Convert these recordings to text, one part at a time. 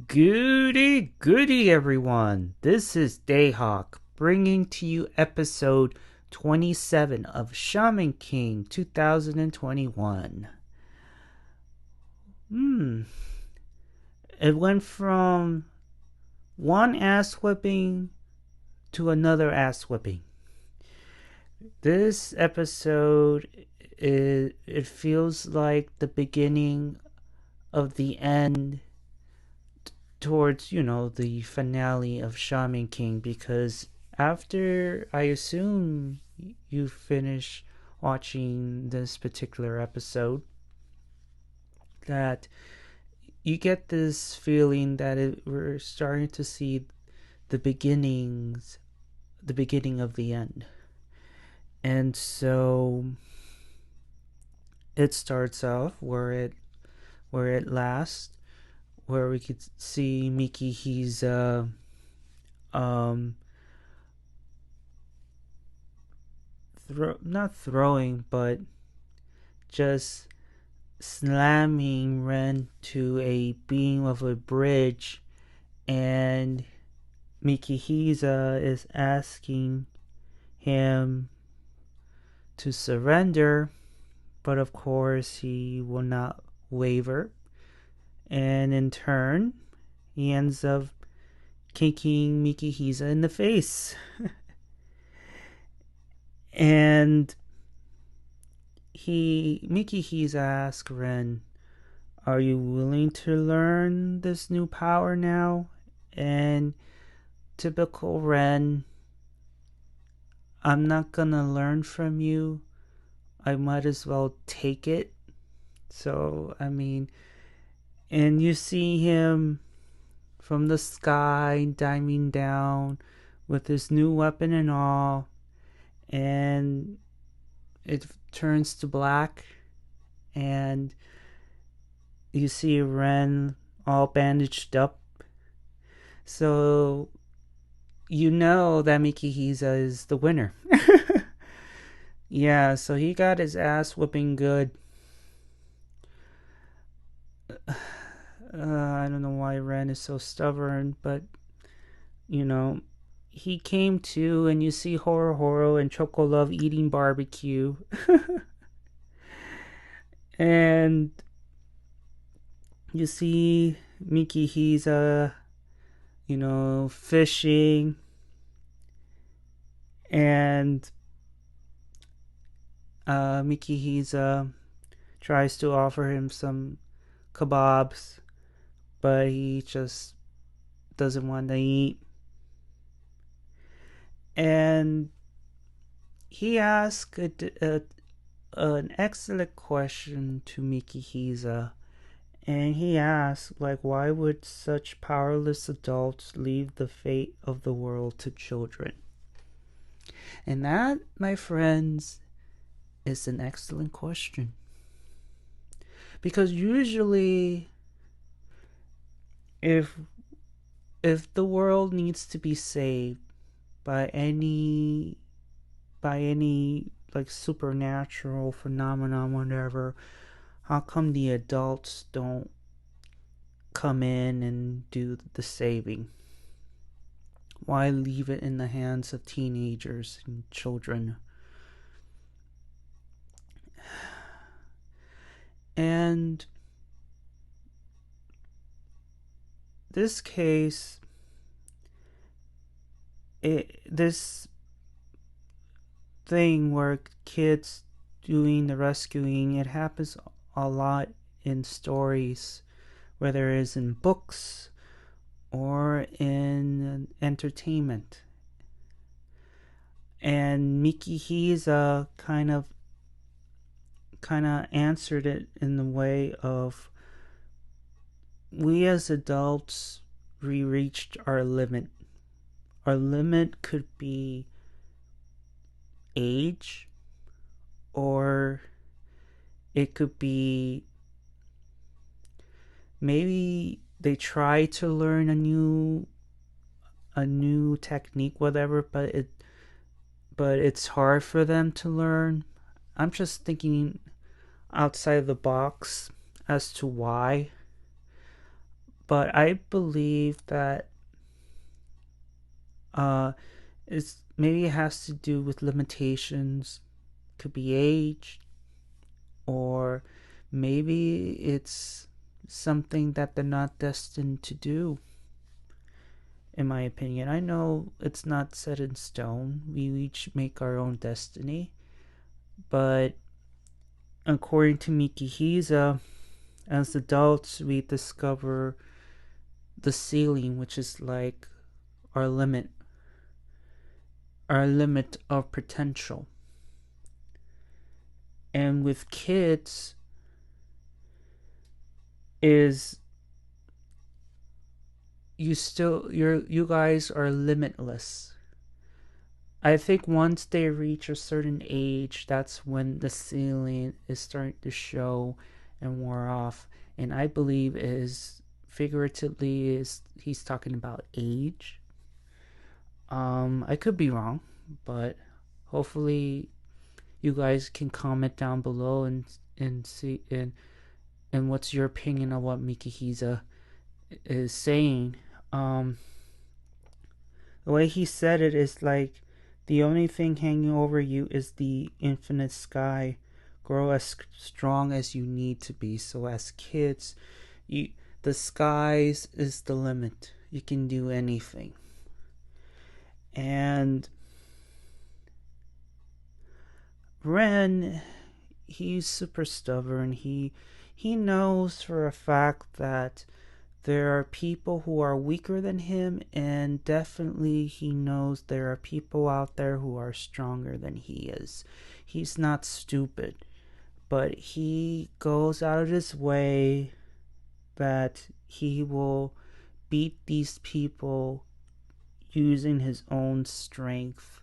Goody goody everyone. This is Dayhawk bringing to you episode 27 of Shaman King 2021. Hmm. It went from one ass whipping to another ass whipping. This episode it feels like the beginning of the end towards, the finale of Shaman King, because after I assume you finish watching this particular episode, that you get this feeling that we're starting to see the the beginning of the end. And so it starts off where it lasts, where we could see Miki. He's um not throwing, but just slamming Ren to a beam of a bridge, and Mikihisa is asking him to surrender, but of course he will not waver, and in turn he ends up kicking Mikihisa in the face. And Mikihisa asks Ren, "Are you willing to learn this new power now?" And typical Ren, "I'm not gonna learn from you. I might as well take it." So, and you see him from the sky diving down with his new weapon and all, and it turns to black, and you see Ren all bandaged up. So you know that Mikihisa is the winner. Yeah, so he got his ass whipping good. I don't know why Ren is so stubborn, but he came to, and you see Horo and Chocolove eating barbecue. And you see Mikihisa, fishing, and Mikihisa tries to offer him some kebabs, but he just doesn't want to eat. And he asked an excellent question to Mikihisa, and he asked, why would such powerless adults leave the fate of the world to children? And that, my friends, is an excellent question. Because usually, if the world needs to be saved by any supernatural phenomenon, whatever, how come the adults don't come in and do the saving? Why leave it in the hands of teenagers and children? And this case, this thing where kids doing the rescuing, it happens a lot in stories, whether it is in books or in entertainment. And Mikihisa kind of answered it in the way of, we as adults, we reached our limit. Our limit could be age, or it could be maybe they try to learn a new technique, whatever, but it's hard for them to learn. I'm just thinking outside the box as to why. But I believe that it's maybe it has to do with limitations. Could be age, or maybe it's something that they're not destined to do. In my opinion, I know it's not set in stone. We each make our own destiny, but according to Mikihisa, as adults, we discover the ceiling, which is like our limit, of potential. And with kids, is you guys are limitless. I think once they reach a certain age, that's when the ceiling is starting to show and wear off. And I believe is figuratively is he's talking about age. I could be wrong, but hopefully you guys can comment down below and see and what's your opinion of what Mikihisa is saying. Um, the way he said it is like the only thing hanging over you is the infinite sky. Grow as strong as you need to be. So as kids, the skies is the limit. You can do anything. And Ren, he's super stubborn. He knows for a fact that there are people who are weaker than him, and definitely he knows there are people out there who are stronger than he is. He's not stupid, but he goes out of his way that he will beat these people using his own strength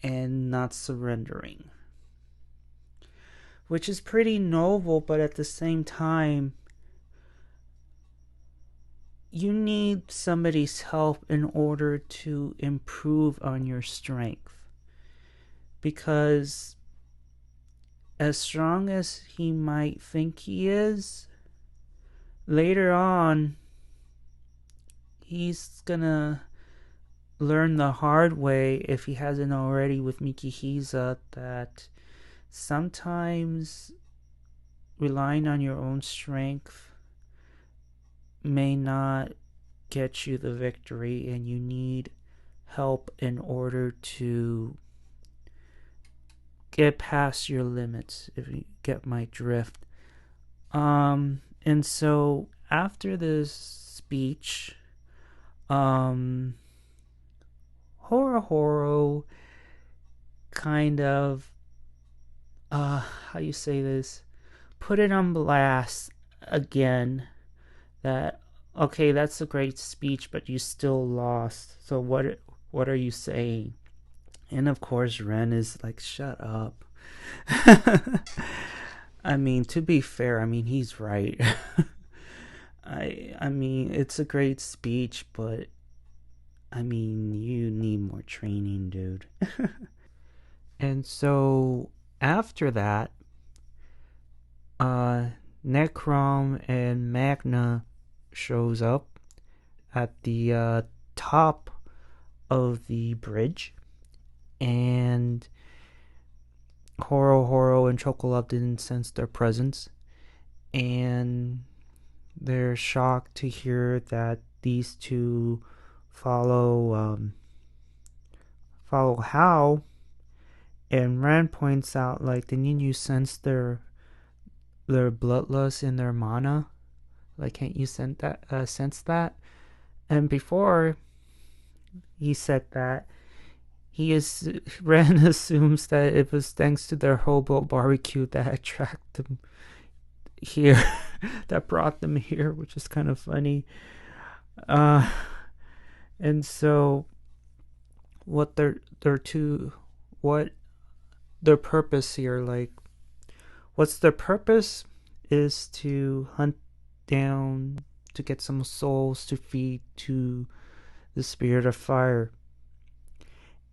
and not surrendering. Which is pretty noble, but at the same time, you need somebody's help in order to improve on your strength. Because as strong as he might think he is, later on, he's gonna learn the hard way, if he hasn't already with Mikihisa, that sometimes relying on your own strength may not get you the victory, and you need help in order to get past your limits, if you get my drift. And so after this speech, Horo kind of how you say this, put it on blast again that, okay, that's a great speech, but you still lost. So what are you saying? And of course Ren is like, shut up. I mean, to be fair, I mean, he's right. I mean, it's a great speech, but I mean, you need more training, dude. And so after that, Necrom and Magna shows up at the top of the bridge, and Horo and Chocolate didn't sense their presence, and they're shocked to hear that these two follow How. And Ren points out, like, didn't you sense their bloodlust in their mana? Like, can't you sense that? And before he said that, Ren assumes that it was thanks to their hobo barbecue that attracted them here, that brought them here, which is kind of funny. And so what their purpose here, like, what's their purpose is to hunt down, to get some souls to feed to the spirit of fire.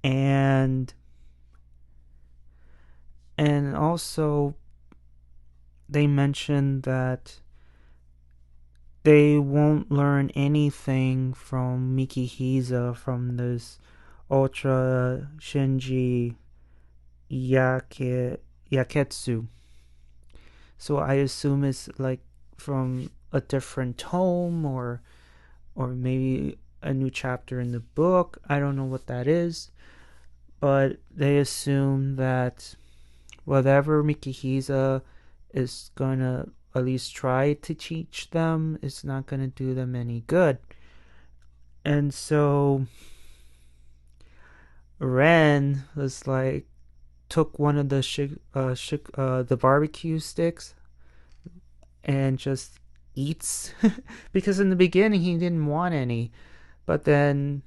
And also they mentioned that they won't learn anything from Mikihisa, from this Ultra Shinji Yaketsu. So I assume it's like from a different tome, or maybe a new chapter in the book. I don't know what that is, but they assume that whatever Mikihisa is gonna at least try to teach them, it's not gonna do them any good. And so Ren was like, took one of the barbecue sticks and just eats because in the beginning he didn't want any, but then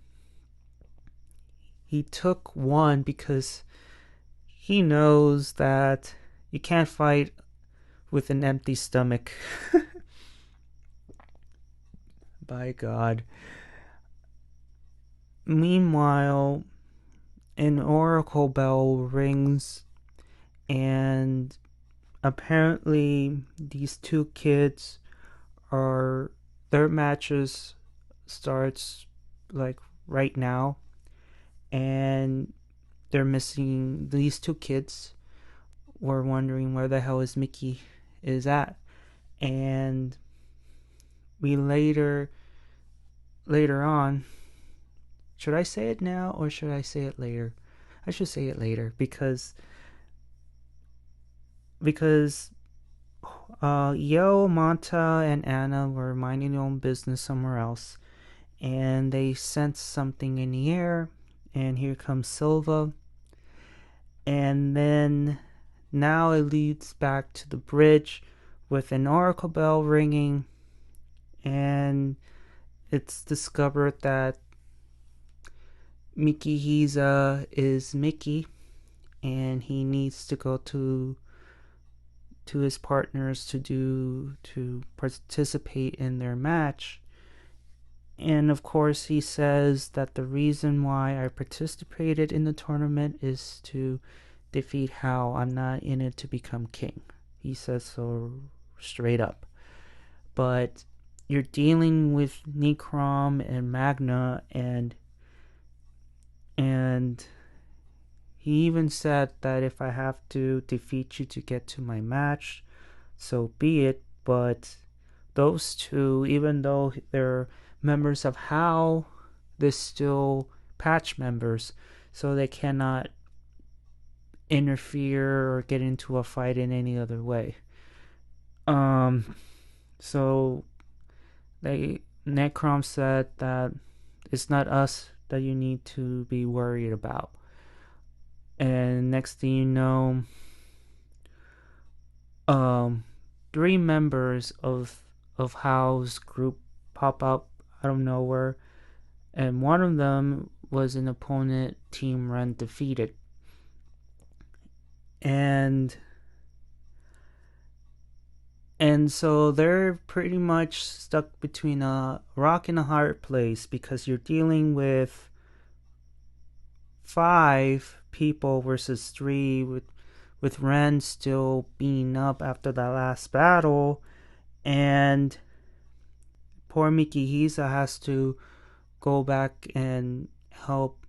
he took one because he knows that you can't fight with an empty stomach. By God. Meanwhile, an oracle bell rings, and apparently these two kids are, their matches starts like right now, and they're missing these two kids. We're wondering where the hell is Mickey is at, and we later on, should I say it now or should I say it later? I should say it later because Yo, Manta, and Anna were minding their own business somewhere else, and they sense something in the air, and here comes Silva, and then now it leads back to the bridge with an oracle bell ringing, and it's discovered that Mikihisa is Mickey, and he needs to go to his partners to participate in their match. And of course he says that the reason why I participated in the tournament is to defeat Hao. I'm not in it to become king. He says so straight up. But you're dealing with Necrom and Magna, and he even said that if I have to defeat you to get to my match, so be it. But those two, even though they're members of HOW, they're still patch members, so they cannot interfere or get into a fight in any other way. So Necrom said that it's not us that you need to be worried about. And next thing you know, 3 members of HOW's group pop up out of nowhere, and one of them was an opponent Team Ren defeated. And so they're pretty much stuck between a rock and a hard place, because you're dealing with 5 people versus 3, with Ren still being up after that last battle, and poor Mikihisa has to go back and help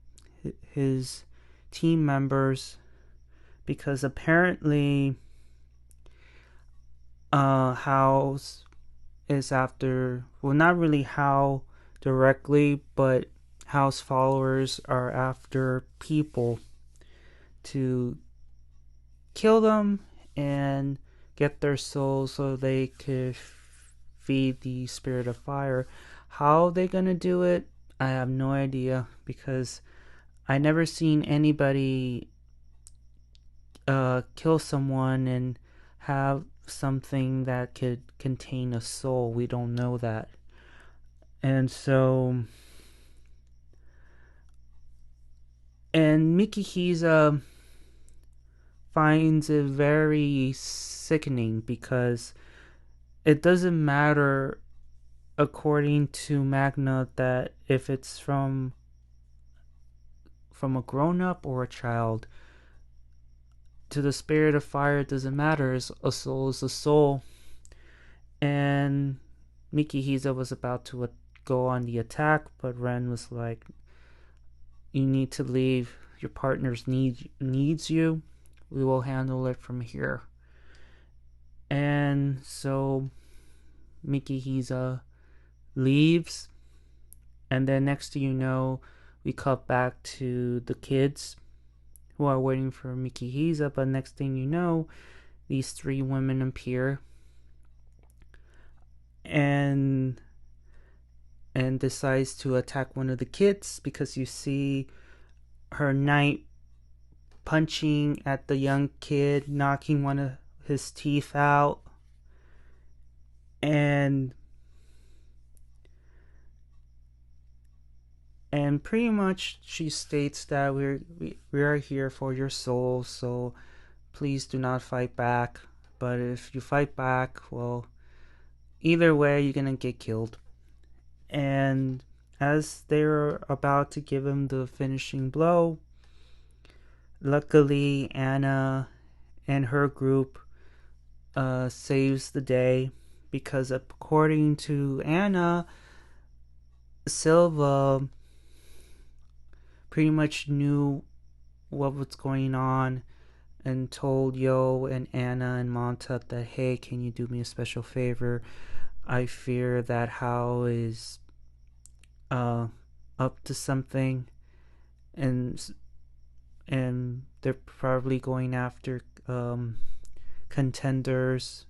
his team members, because apparently House is after, well, not really How directly, but House followers are after people to kill them and get their souls so they could feed the spirit of fire. How they gonna do it, I have no idea, because I never seen anybody kill someone and have something that could contain a soul. We don't know that. And so, and Mikihisa finds it very sickening, because it doesn't matter, according to Magna, that if it's from a grown-up or a child. To the spirit of fire, it doesn't matter. A soul is a soul. And Mikihisa was about to go on the attack, but Ren was like, "You need to leave. Your partner's needs you. We will handle it from here." And so Mikihisa leaves, and then next thing you know, we cut back to the kids who are waiting for Mikihisa. But next thing you know, these three women appear and decides to attack one of the kids, because you see her knight punching at the young kid, knocking one of his teeth out. And pretty much she states that we are here for your soul, so please do not fight back. But if you fight back, well, either way, you're gonna get killed. And as they're about to give him the finishing blow, luckily Anna and her group saves the day, because according to Anna, Silva pretty much knew what was going on and told Yo and Anna and Monta that, hey, can you do me a special favor? I fear that Hao is up to something, and they're probably going after contenders,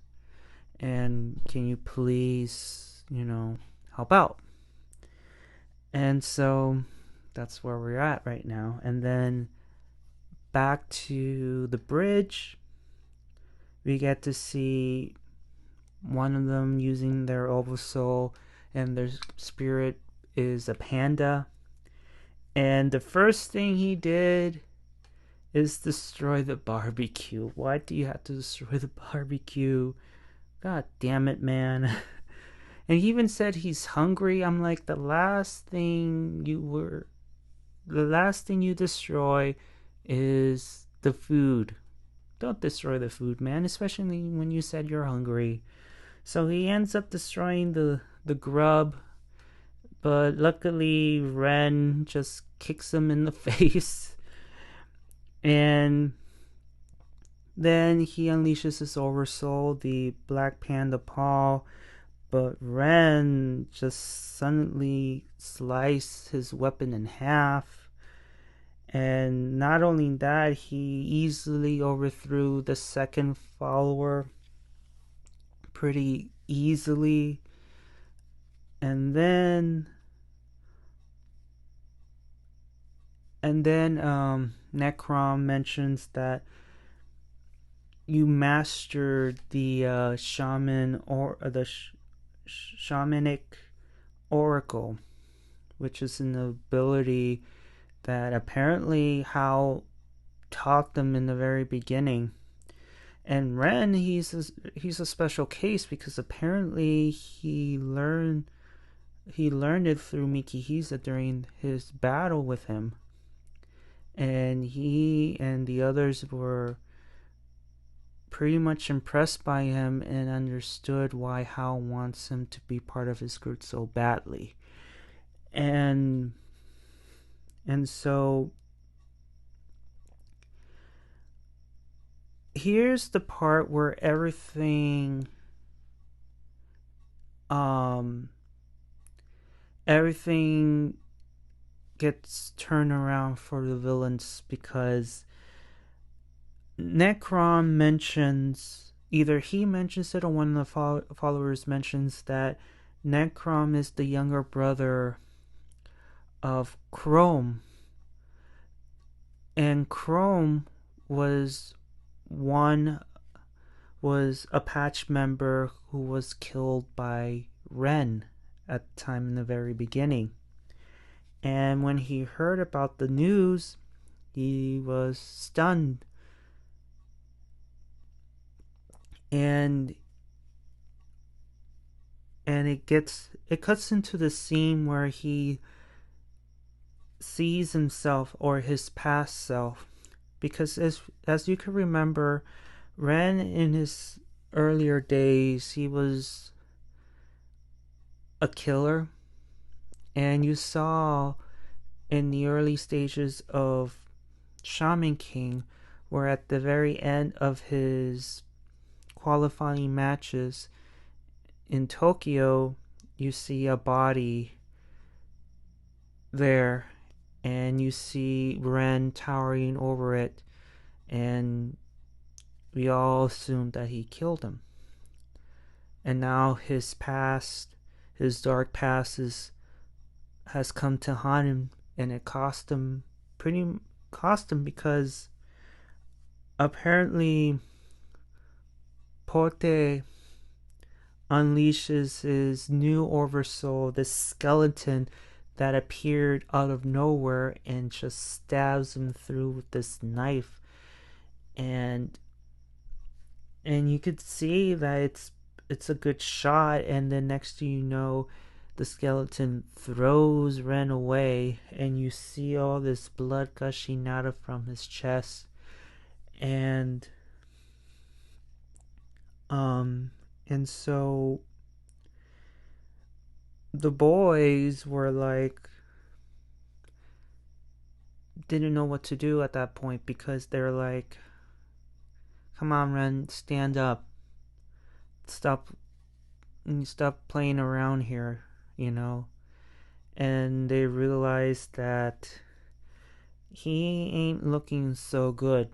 and can you please, help out? And so that's where we're at right now. And then back to the bridge, we get to see one of them using their oversoul, and their spirit is a panda. And the first thing he did is destroy the barbecue. Why do you have to destroy the barbecue? God damn it, man. And he even said he's hungry. I'm like, the last thing you destroy is the food. Don't destroy the food, man, especially when you said you're hungry. So he ends up destroying the grub, but luckily Ren just kicks him in the face. And then he unleashes his oversoul, the Black Panda paw, but Ren just suddenly sliced his weapon in half. And not only that, he easily overthrew the second follower pretty easily. And then Necrom mentions that you mastered the shaman or the shamanic oracle, which is an ability that apparently Hao taught them in the very beginning. And Ren, he's a special case, because apparently he learned it through Mikihisa during his battle with him. And he and the others were pretty much impressed by him and understood why Hao wants him to be part of his group so badly. And so here's the part where everything gets turned around for the villains, because Necrom mentions, either he mentions it or one of the followers mentions, that Necrom is the younger brother of Chrome. And Chrome was a patch member who was killed by Ren at the time in the very beginning. And when he heard about the news, he was stunned. And it cuts into the scene where he sees himself, or his past self, because as you can remember, Ren in his earlier days, he was a killer. And you saw in the early stages of Shaman King, where at the very end of his qualifying matches in Tokyo, you see a body there, and you see Ren towering over it, and we all assumed that he killed him. And now his past, his dark past, has come to haunt him, and it cost him because apparently Pote unleashes his new oversoul, this skeleton that appeared out of nowhere, and just stabs him through with this knife. And you could see that it's a good shot, and then next thing you know, the skeleton throws Ren away, and you see all this blood gushing out of from his chest. And so the boys were like, didn't know what to do at that point, because they're like, come on, Ren, stand up. Stop playing around here, you know. And they realized that he ain't looking so good,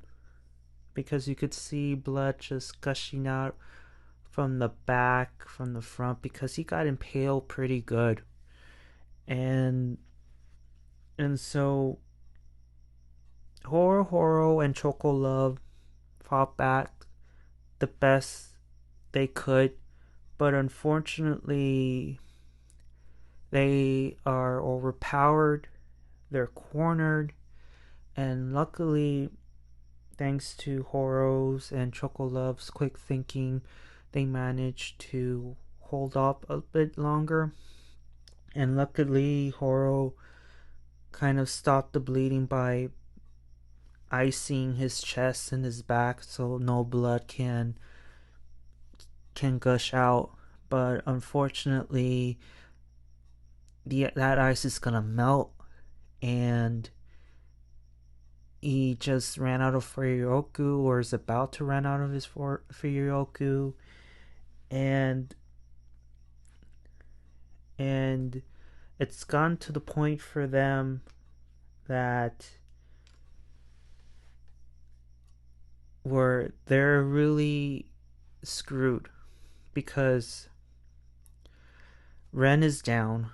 because you could see blood just gushing out from the back, from the front, because he got impaled pretty good. And so Horo and Choco Love fought back the best they could, but unfortunately they are overpowered, they're cornered, and luckily, thanks to Horo's and Choco Love's quick thinking, they managed to hold up a bit longer. And luckily, Horo kind of stopped the bleeding by icing his chest and his back so no blood can gush out. But unfortunately, that ice is gonna melt, and he just ran out of Furyoku, or is about to run out of his Furyoku, and it's gone to the point for them that where they're really screwed, because Ren is down.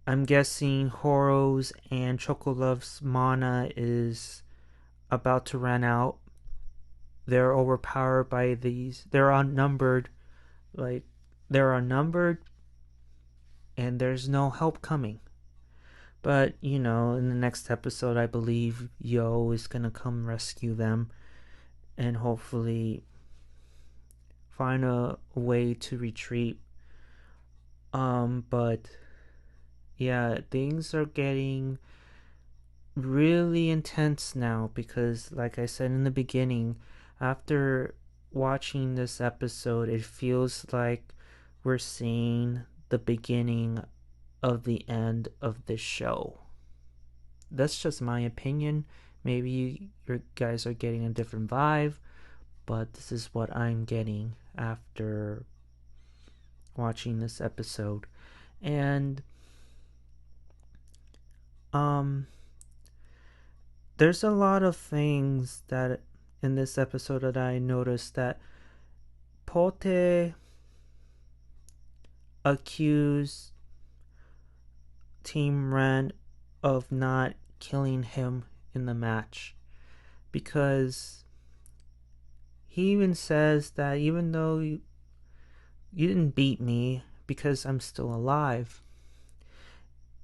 I'm guessing Horo's and Chocolove's mana is about to run out. They're overpowered by these. They're outnumbered. And there's no help coming. But, in the next episode, I believe Yo is gonna come rescue them and hopefully find a way to retreat. But yeah, things are getting really intense now, because like I said in the beginning, after watching this episode, it feels like we're seeing the beginning of the end of this show. That's just my opinion. Maybe you guys are getting a different vibe, but this is what I'm getting after watching this episode. And there's a lot of things that in this episode that I noticed, that Pote accused Team Ren of not killing him in the match, because he even says that even though you didn't beat me, because I'm still alive,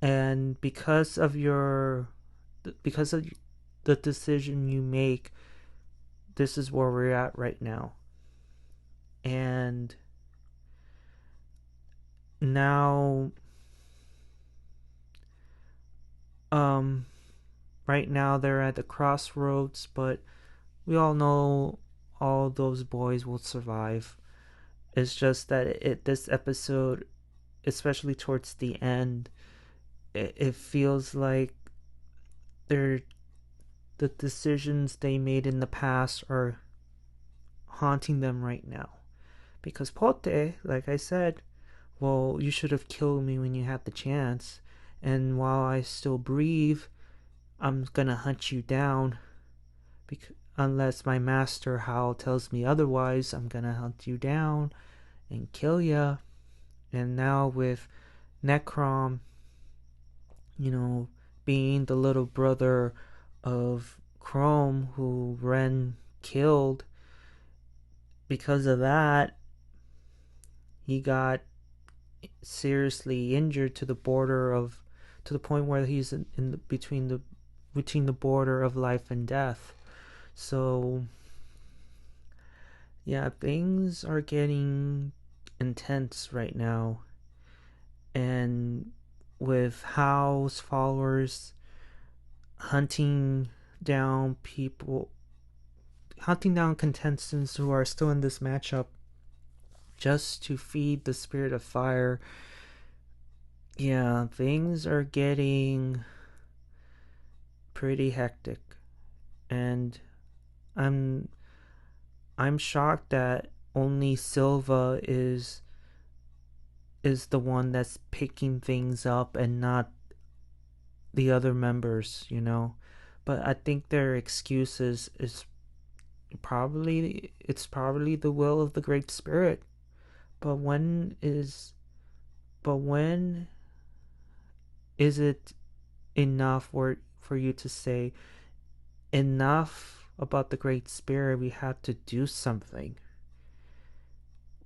and because of the decision you make, this is where we're at right now. And now right now they're at the crossroads, but we all know all those boys will survive. It's just that this episode, especially towards the end, it feels like they're the decisions they made in the past are haunting them right now. Because Pote, like I said, well, you should have killed me when you had the chance. And while I still breathe, I'm gonna hunt you down. Unless my master Hal tells me otherwise, I'm gonna hunt you down and kill ya. And now with Necrom, being the little brother of Chrome who Ren killed, because of that, he got seriously injured to the point where he's between the border of life and death. So yeah, things are getting intense right now, and with Hal's followers hunting down contestants who are still in this matchup just to feed the spirit of fire. Yeah, things are getting pretty hectic, and I'm shocked that only Silva is the one that's picking things up and not the other members, But I think their excuses is probably the will of the Great Spirit. But when is it enough for you to say enough about the Great Spirit? We have to do something.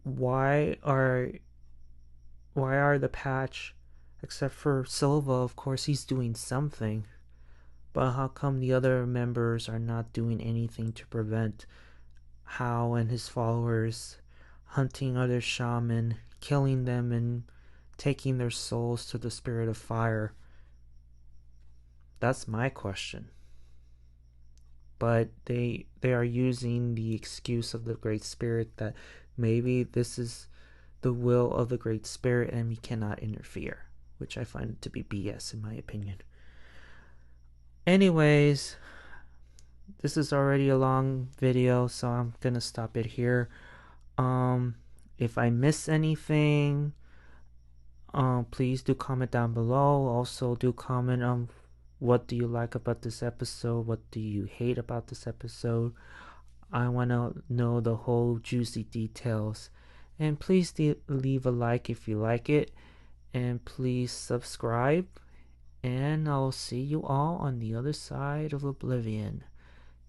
Why are the patch, except for Silva, of course he's doing something, but how come the other members are not doing anything to prevent Hao and his followers hunting other shaman, killing them, and taking their souls to the spirit of fire? That's my question. But they are using the excuse of the Great Spirit that maybe this is the will of the Great Spirit and we cannot interfere, which I find to be BS in my opinion. Anyways, this is already a long video, so I'm gonna stop it here. If I miss anything, please do comment down below. Also, do comment on what do you like about this episode, what do you hate about this episode. I want to know the whole juicy details. And please leave a like if you like it, and please subscribe, and I'll see you all on the other side of oblivion.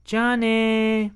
Johnny!